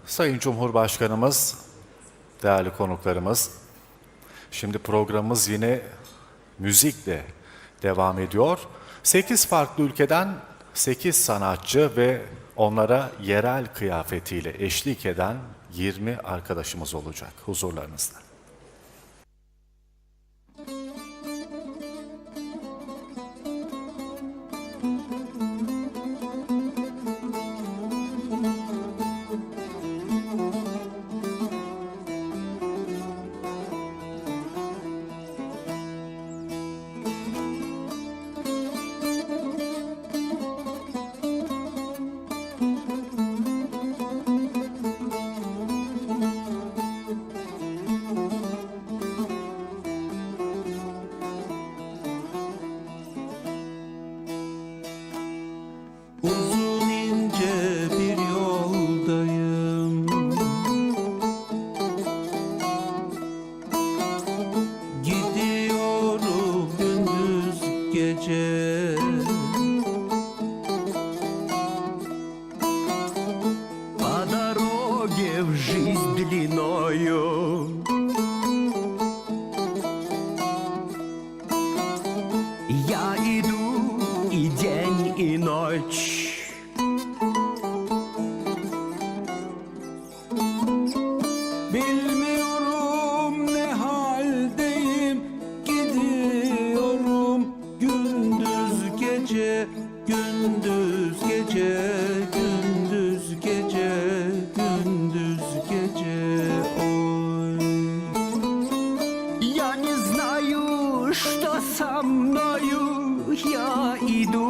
Sayın Cumhurbaşkanımız, değerli konuklarımız, şimdi programımız yine müzikle devam ediyor. 8 farklı ülkeden 8 sanatçı ve onlara yerel kıyafetiyle eşlik eden 20 arkadaşımız olacak huzurlarınızda. Uzun ince bir yoldayım, gidiyorum gündüz gece. По дороге в жизнь длиною я иду и день, и ночь. Bilmiyorum ne haldeyim, gidiyorum gündüz gece, gündüz gece, gündüz gece, gündüz gece. Ой, я не знаю, что со мною, я иду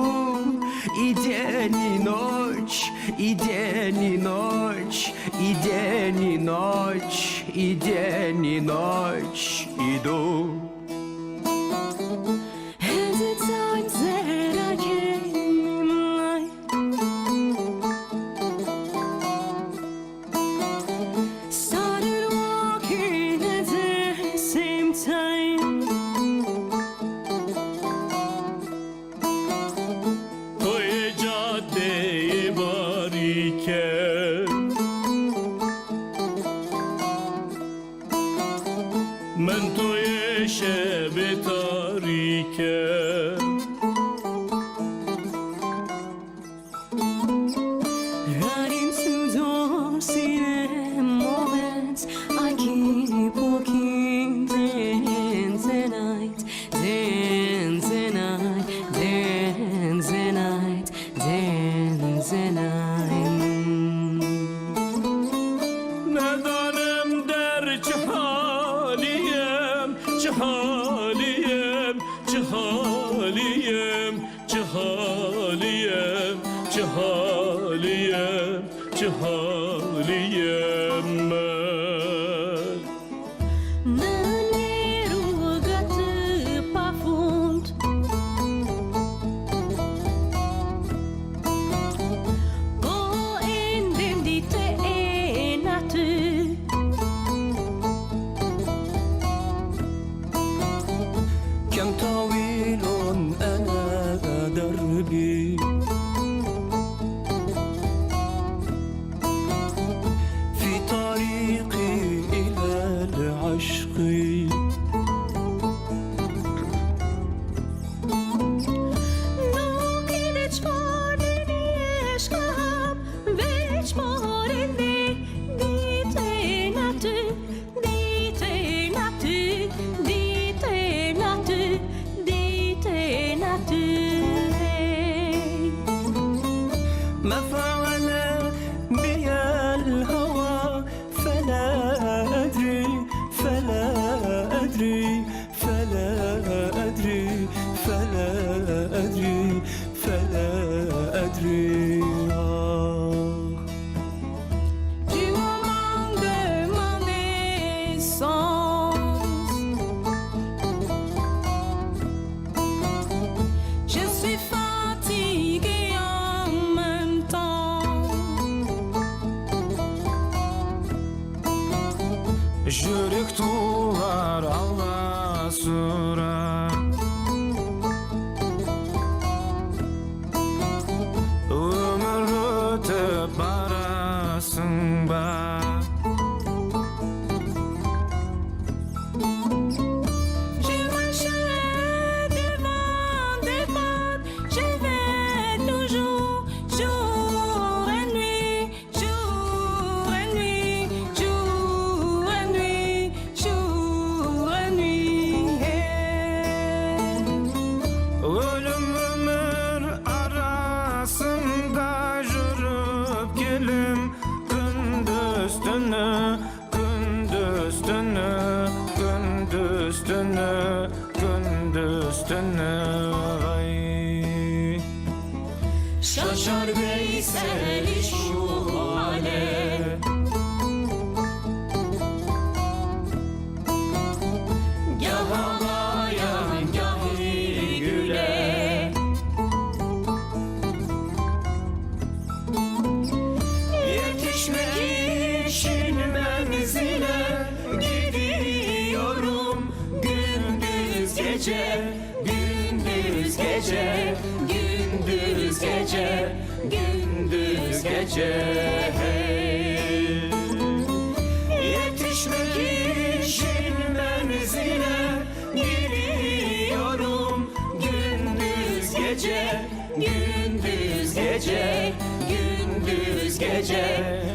и день, и ночь, и день, и ночь, и день, и ночь, и день, и ночь иду. And the times that I came in life started walking at the same time. Toy caddeyi var iken Men toy şebi tariken Running through those in moments, I keep walking, dance the night, dance the night, dance the night, dance the night. Nedanem der cihaliyem, cihaliyem, cihaliyem, cihaliyem, cihaliyem, cihaliyem ben. Não rugate para fundo, vou endendite natur. كم طويل أنا دربي في طريقي إلى العشق. Nog är det spåren i eskap, vägspåren dit är natur, dit är natur, dit är natur, dit är natur. ما فعل بي الهوى فلا أدري، فلا أدري، فلا أدري، فلا أدري، فلا أدري. Du har mange naissances. Je suis fatiguée en même temps. Жүрек тулар алға сұра, өмір өтіп барасың ба. güzelim gündüz tünü, gündüz tünü, gündüz tünü, gündüz tünü. Ay. Şaşar Veysel şu hale. Gah ağlayan gah güle. Yetişmek için menzile gidiyorum gündüz gece, gündüz gece, gündüz gece, gündüz gece. Hey. Yetişmek için menzile gidiyorum gündüz gece, gündüz gece, gündüz gece,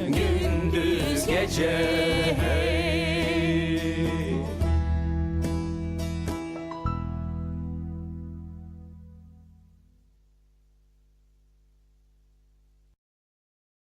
gündüz gece.